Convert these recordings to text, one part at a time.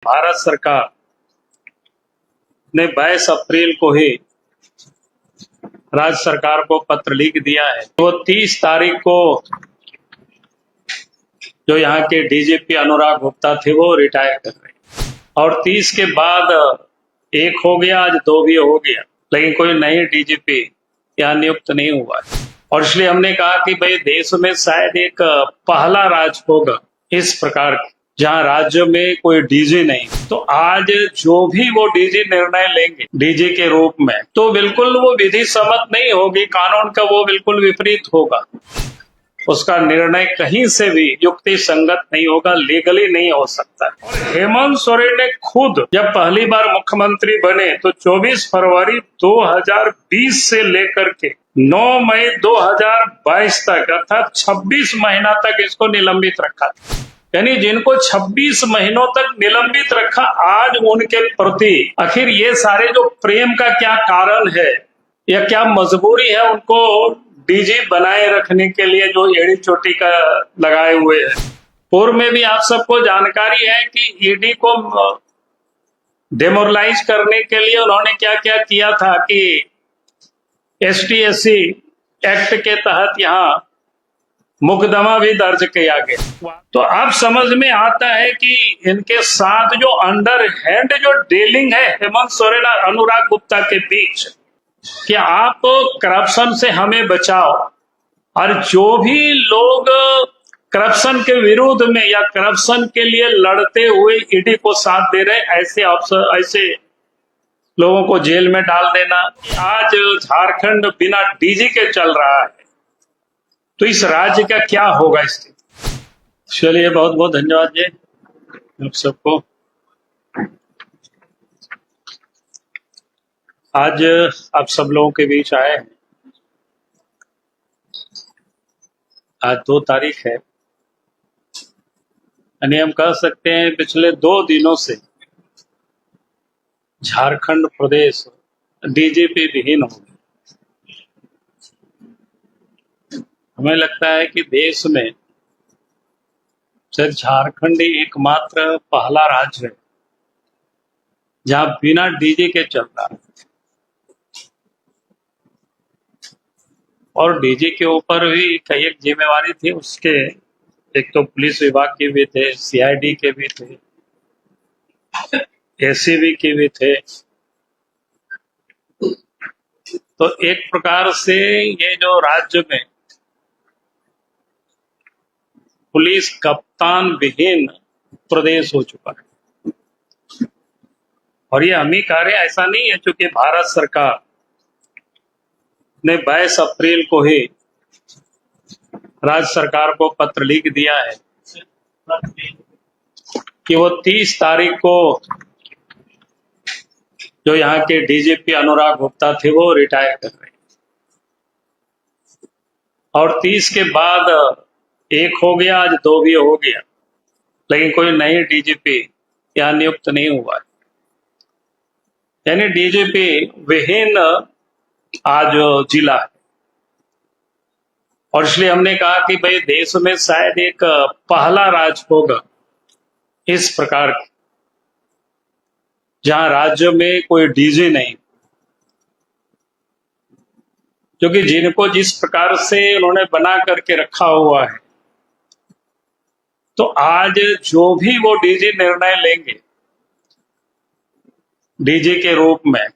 भारत सरकार ने 22 अप्रैल को ही राज्य सरकार को पत्र लिख दिया है। वो 30 तारीख को जो यहाँ के डीजीपी अनुराग गुप्ता थे वो रिटायर कर रहे हैं और 30 के बाद एक हो गया, आज 2 भी हो गया, लेकिन कोई नई डीजीपी यहाँ नियुक्त नहीं हुआ है। और इसलिए हमने कहा कि भाई देश में शायद एक पहला राज्य होगा इस प्रकार जहां राज्य में कोई डीजी नहीं। तो आज जो भी वो डीजी निर्णय लेंगे डीजी के रूप में, तो बिल्कुल वो विधि सम्मत नहीं होगी, कानून का वो बिल्कुल विपरीत होगा। उसका निर्णय कहीं से भी युक्ति संगत नहीं होगा, लीगली नहीं हो सकता। और हेमंत सोरेन ने खुद जब पहली बार मुख्यमंत्री बने तो 24 फरवरी 2020 से लेकर के 9 मई 2022 तक अर्थात 26 महीना तक इसको निलंबित रखा था। यानी जिनको 26 महीनों तक निलंबित रखा, आज उनके प्रति आखिर ये सारे जो प्रेम का क्या कारण है या क्या मजबूरी है उनको डीजी बनाए रखने के लिए जो एड़ी चोटी का लगाए हुए हैं। पूर्व में भी आप सबको जानकारी है कि ईडी को डेमोरलाइज करने के लिए उन्होंने क्या क्या किया था कि एसटी/एससी एक्ट के तहत यहाँ मुकदमा भी दर्ज किया गया। तो अब समझ में आता है कि इनके साथ जो अंडर हैंड जो डीलिंग है हेमंत सोरेन और अनुराग गुप्ता के बीच कि आप करप्शन से हमें बचाओ, और जो भी लोग करप्शन के विरोध में या करप्शन के लिए लड़ते हुए ईडी को साथ दे रहे ऐसे अफसर, ऐसे लोगों को जेल में डाल देना। आज झारखंड बिना डीजी के चल रहा है, तो इस राज्य का क्या होगा इसके। चलिए, बहुत बहुत धन्यवाद जी आप सबको। आज आप सब लोगों के बीच आए हैं। आज 2 तारीख है, यानी हम कह सकते हैं पिछले 2 दिनों से झारखंड प्रदेश डीजीपी विहीन हो गया। हमें लगता है कि देश में सिर्फ झारखंड ही एकमात्र पहला राज्य है जहां बिना डीजी के चल रहा है। और डीजी के ऊपर भी कई एक जिम्मेवारी थी उसके, एक तो पुलिस विभाग के भी थे, सीआईडी के भी थे, एसीबी के भी थे। तो एक प्रकार से ये जो राज्य में पुलिस कप्तान विहीन प्रदेश हो चुका है। और ये हम ही कार्य ऐसा नहीं है, क्योंकि भारत सरकार ने 22 अप्रैल को ही राज्य सरकार को पत्र लिख दिया है कि वो 30 तारीख को जो यहाँ के डीजीपी अनुराग गुप्ता थे वो रिटायर कर रहे हैं और 30 के बाद एक हो गया, आज 2 भी हो गया, लेकिन कोई नई डीजीपी यहाँ नियुक्त नहीं हुआ है। यानी डीजीपी विहीन आज जिला है। और इसलिए हमने कहा कि भाई देश में शायद एक पहला राज्य होगा इस प्रकार जहां राज्य में कोई डीजी नहीं, क्योंकि जिनको जिस प्रकार से उन्होंने बना करके रखा हुआ है, तो आज जो भी वो डीजी निर्णय लेंगे डीजी के रूप में,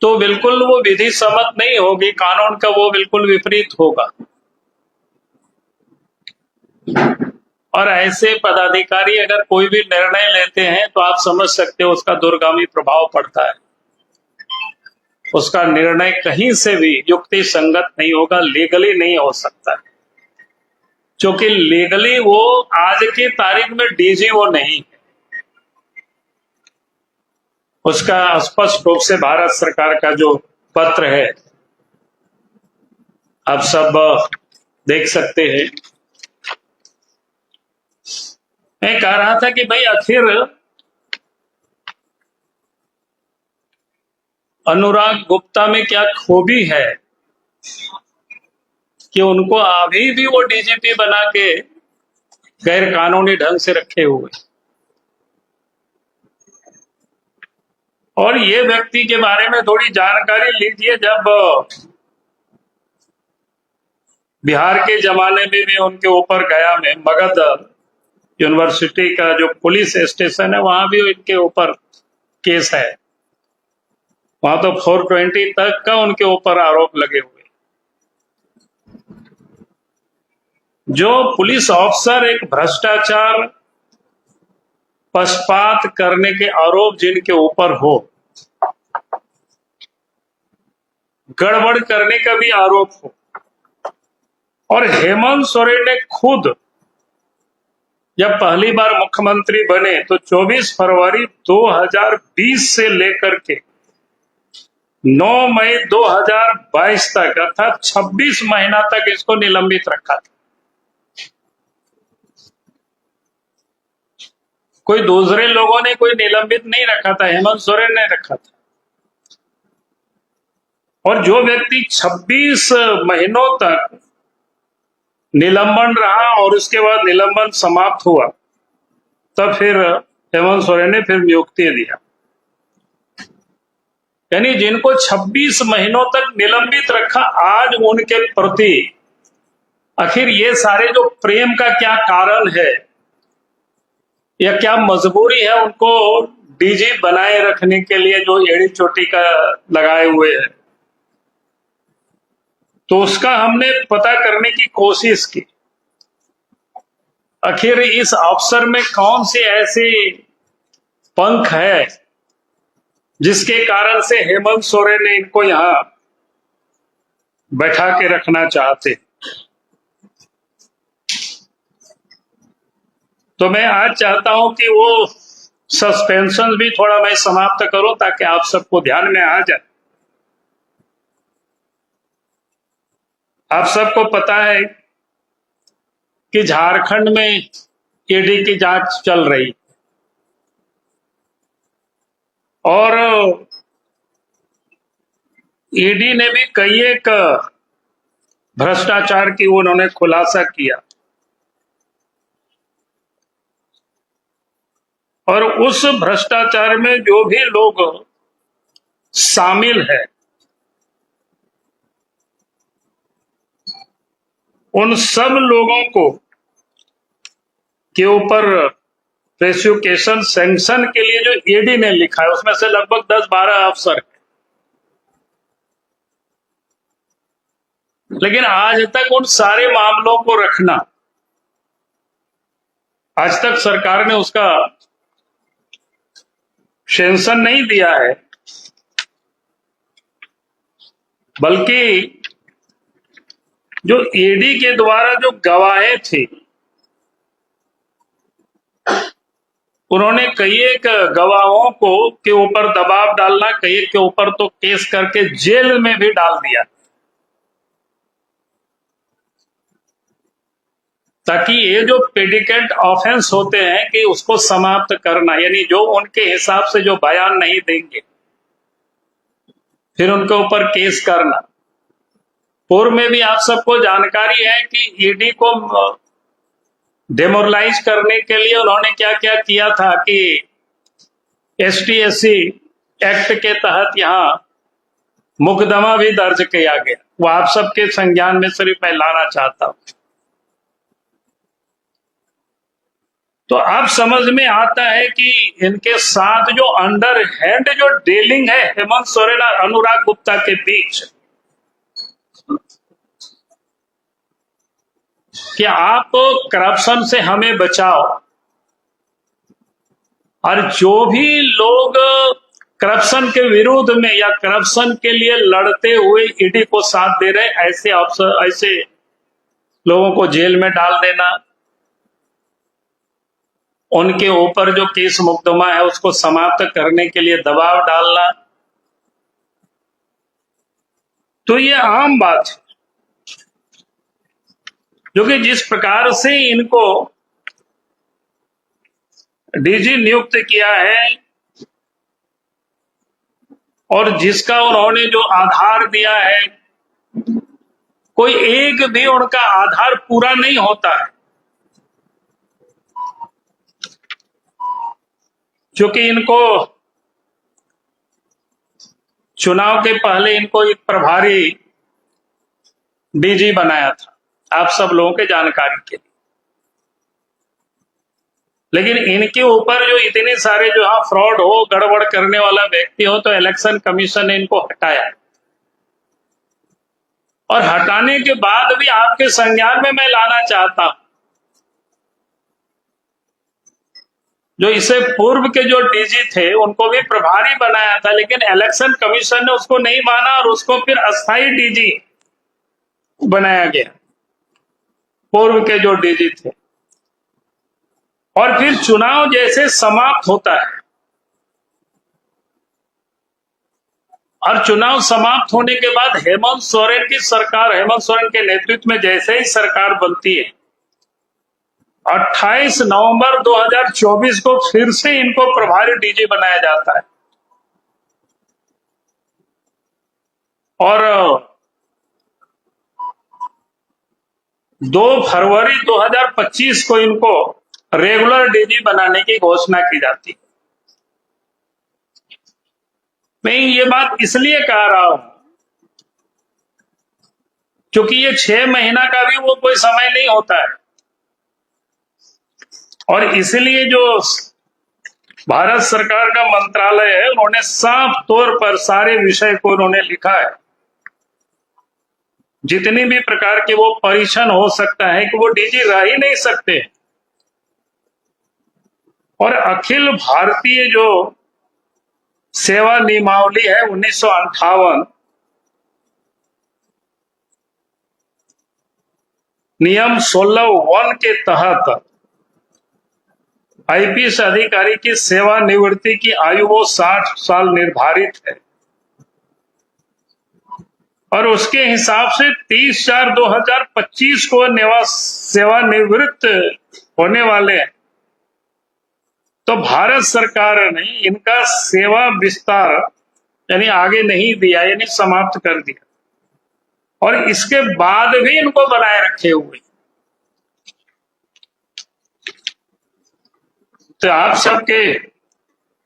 तो बिल्कुल वो विधि सम्मत नहीं होगी, कानून का वो बिल्कुल विपरीत होगा। और ऐसे पदाधिकारी अगर कोई भी निर्णय लेते हैं तो आप समझ सकते हो उसका दूरगामी प्रभाव पड़ता है। उसका निर्णय कहीं से भी युक्ति संगत नहीं होगा, लीगली नहीं हो सकता, क्योंकि लीगली वो आज की तारीख में डीजी वो नहीं है। उसका स्पष्ट रूप से भारत सरकार का जो पत्र है आप सब देख सकते हैं। मैं कह रहा था कि भाई आखिर अनुराग गुप्ता में क्या खूबी है कि उनको अभी भी वो डीजीपी बना के गैर कानूनी ढंग से रखे हुए। और ये व्यक्ति के बारे में थोड़ी जानकारी लीजिए। जब बिहार के जमाने में भी उनके ऊपर गया में मगध यूनिवर्सिटी का जो पुलिस स्टेशन है वहां भी इनके ऊपर केस है। वहां तो 420 तक का उनके ऊपर आरोप लगे हुए। जो पुलिस अफसर एक भ्रष्टाचार पक्षपात करने के आरोप जिनके ऊपर हो, गड़बड़ करने का भी आरोप हो, और हेमंत सोरेन ने खुद जब पहली बार मुख्यमंत्री बने तो 24 फरवरी 2020 से लेकर के 9 मई 2022 तक अर्थात 26 महीना तक इसको निलंबित रखा था। कोई दूसरे लोगों ने कोई निलंबित नहीं रखा था, हेमंत सोरेन ने रखा था। और जो व्यक्ति 26 महीनों तक निलंबन रहा और उसके बाद निलंबन समाप्त हुआ, तब फिर हेमंत सोरेन ने फिर नियुक्ति दिया। यानी जिनको 26 महीनों तक निलंबित रखा, आज उनके प्रति आखिर ये सारे जो प्रेम का क्या कारण है या क्या मजबूरी है उनको डीजी बनाए रखने के लिए जो एड़ी चोटी का लगाए हुए हैं, तो उसका हमने पता करने की कोशिश की। आखिर इस अफसर में कौन से ऐसे पंख है जिसके कारण से हेमंत सोरेन ने इनको यहां बैठा के रखना चाहते। तो मैं आज चाहता हूं कि वो सस्पेंशन भी थोड़ा मैं समाप्त करूं ताकि आप सबको ध्यान में आ जाए। आप सबको पता है कि झारखंड में ईडी की जांच चल रही और ईडी ने भी कई एक भ्रष्टाचार की उन्होंने खुलासा किया। और उस भ्रष्टाचार में जो भी लोग शामिल है उन सब लोगों को के ऊपर प्रोसिक्यूशन सैंक्शन के लिए जो ईडी ने लिखा है उसमें से लगभग 10-12 अफसर है। लेकिन आज तक उन सारे मामलों को रखना, आज तक सरकार ने उसका सैंक्शन नहीं दिया है, बल्कि जो ईडी के द्वारा जो गवाहें थी उन्होंने कई एक गवाहों को के ऊपर दबाव डालना, कई एक के ऊपर तो केस करके जेल में भी डाल दिया ताकि ये जो प्रेडिकेट ऑफेंस होते हैं कि उसको समाप्त करना, यानी जो उनके हिसाब से जो बयान नहीं देंगे फिर उनके ऊपर केस करना। पूर्व में भी आप सबको जानकारी है कि ईडी को डेमोरलाइज करने के लिए उन्होंने क्या क्या किया था कि ST/SC एक्ट के तहत यहां मुकदमा भी दर्ज किया गया। वो आप सबके संज्ञान में सिर्फ मैं लाना चाहता हूं। तो अब समझ में आता है कि इनके साथ जो अंडर हैंड जो डीलिंग है हेमंत सोरेन और अनुराग गुप्ता के बीच, कि आप करप्शन से हमें बचाओ, और जो भी लोग करप्शन के विरोध में या करप्शन के लिए लड़ते हुए ईडी को साथ दे रहे ऐसे अफसर, ऐसे लोगों को जेल में डाल देना, उनके ऊपर जो केस मुकदमा है उसको समाप्त करने के लिए दबाव डालना, तो ये आम बात है। जो कि जिस प्रकार से इनको डीजी नियुक्त किया है और जिसका उन्होंने जो आधार दिया है, कोई एक भी उनका आधार पूरा नहीं होता है। क्योंकि इनको चुनाव के पहले इनको एक प्रभारी डीजी बनाया था, आप सब लोगों के जानकारी के लिए। लेकिन इनके ऊपर जो इतने सारे जो हाँ फ्रॉड हो, गड़बड़ करने वाला व्यक्ति हो, तो इलेक्शन कमीशन ने इनको हटाया। और हटाने के बाद भी आपके संज्ञान में मैं लाना चाहता हूं, जो इससे पूर्व के जो डीजी थे उनको भी प्रभारी बनाया था, लेकिन इलेक्शन कमीशन ने उसको नहीं माना और उसको फिर अस्थायी डीजी बनाया गया, पूर्व के जो डीजी थे। और फिर चुनाव जैसे समाप्त होता है, और चुनाव समाप्त होने के बाद हेमंत सोरेन की सरकार, हेमंत सोरेन के नेतृत्व में जैसे ही सरकार बनती है, 28 नवंबर 2024 को फिर से इनको प्रभारी डीजी बनाया जाता है। और 2 फरवरी 2025 को इनको रेगुलर डीजी बनाने की घोषणा की जाती है। मैं ये बात इसलिए कह रहा हूं क्योंकि ये 6 महीना का भी वो कोई समय नहीं होता है, और इसलिए जो भारत सरकार का मंत्रालय है, उन्होंने साफ तौर पर सारे विषय को उन्होंने लिखा है, जितनी भी प्रकार के वो परीक्षण हो सकता है कि वो डीजी रह ही नहीं सकते। और अखिल भारतीय जो सेवा नियमावली है 1958, नियम 16(1) के तहत आईपीएस अधिकारी की सेवानिवृत्ति की आयु वो 60 साल निर्धारित है, और उसके हिसाब से 30/4/2025 को सेवानिवृत्त होने वाले हैं। तो भारत सरकार ने इनका सेवा विस्तार यानी आगे नहीं दिया, यानी समाप्त कर दिया, और इसके बाद भी इनको बनाए रखे हुए। तो आप सबके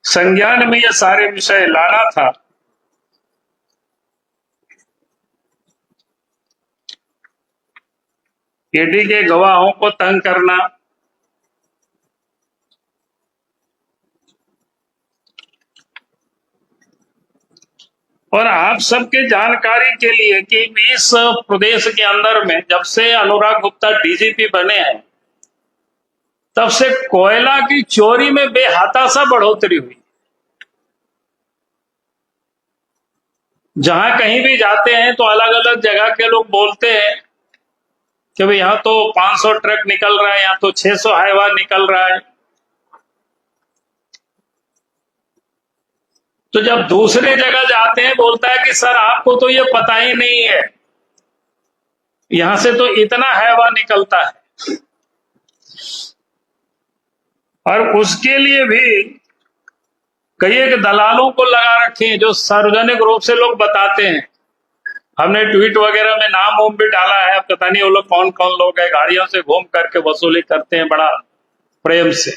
संज्ञान में ये सारे विषय लाना था। ईडी के गवाहों को तंग करना, और आप सबके जानकारी के लिए कि इस प्रदेश के अंदर में जब से अनुराग गुप्ता डीजीपी बने हैं, तब से कोयला की चोरी में बेहाताशा बढ़ोतरी हुई। जहां कहीं भी जाते हैं तो अलग अलग जगह के लोग बोलते हैं कि भाई यहां तो 500 ट्रक निकल रहा है, यहां तो 600 हाईवा निकल रहा है। तो जब दूसरे जगह जाते हैं बोलता है कि सर आपको तो ये पता ही नहीं है, यहां से तो इतना हाईवा निकलता है। और उसके लिए भी कई एक दलालों को लगा रखे हैं, जो सार्वजनिक रूप से लोग बताते हैं। हमने ट्वीट वगैरह में नाम वाम भी डाला है, पता नहीं वो लोग कौन कौन लोग हैं, गाड़ियों से घूम करके वसूली करते हैं बड़ा प्रेम से।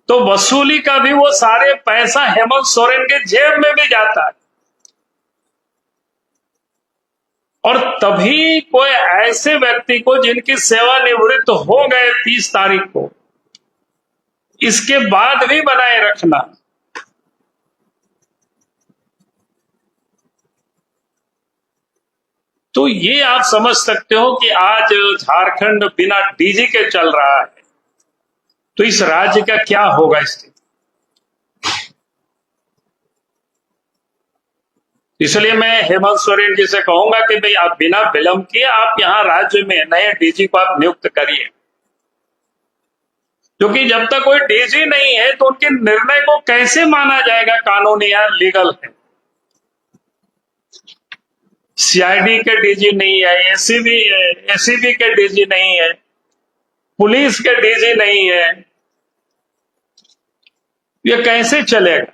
तो वसूली का भी वो सारे पैसा हेमंत सोरेन के जेब में भी जाता है। और तभी कोई ऐसे व्यक्ति को जिनकी सेवानिवृत्त हो गए 30 तारीख को, इसके बाद भी बनाए रखना, तो ये आप समझ सकते हो कि आज झारखंड बिना डीजी के चल रहा है, तो इस राज्य का क्या होगा स्थिति। इसलिए मैं हेमंत सोरेन जी से कहूंगा कि भाई आप बिना विलंब किए आप यहां राज्य में नए डीजी को आप नियुक्त करिए, क्योंकि जब तक कोई डीजी नहीं है तो उनके निर्णय को कैसे माना जाएगा, कानूनी या लीगल है। सीआईडी के डीजी नहीं है, एसीबी के डीजी नहीं है, पुलिस के डीजी नहीं है, ये कैसे चलेगा।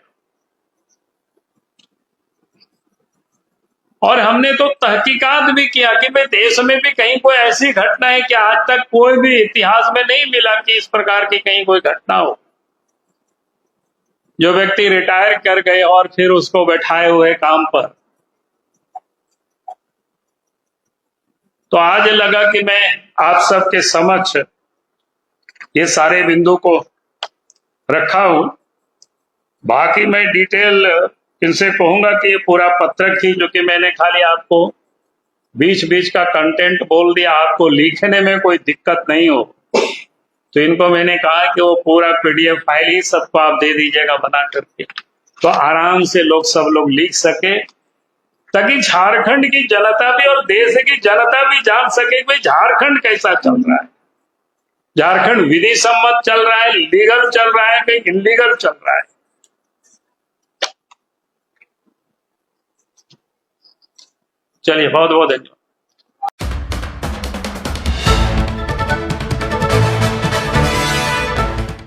और हमने तो तहकीकात भी किया कि भाई देश में भी कहीं कोई ऐसी घटना है कि आज तक कोई भी इतिहास में नहीं मिला कि इस प्रकार की कहीं कोई घटना हो। जो व्यक्ति रिटायर कर गए और फिर उसको बैठाए हुए काम पर। तो आज लगा कि मैं आप सबके समक्ष ये सारे बिंदु को रखा हूं। बाकी मैं डिटेल इनसे कहूंगा कि ये पूरा पत्रक ही, जो कि मैंने खाली आपको बीच बीच का कंटेंट बोल दिया, आपको लिखने में कोई दिक्कत नहीं हो, तो इनको मैंने कहा कि वो पूरा पीडीएफ फाइल ही सबको आप दे दीजिएगा बना करके, तो आराम से सब लोग लिख सके, ताकि झारखंड की जनता भी और देश की जनता भी जान सके कि भाई झारखंड कैसा चल रहा है। झारखंड विधि सम्मत चल रहा है, लीगल चल रहा है, कहीं इनलीगल चल रहा है। चलिए, बहुत बहुत धन्यवाद।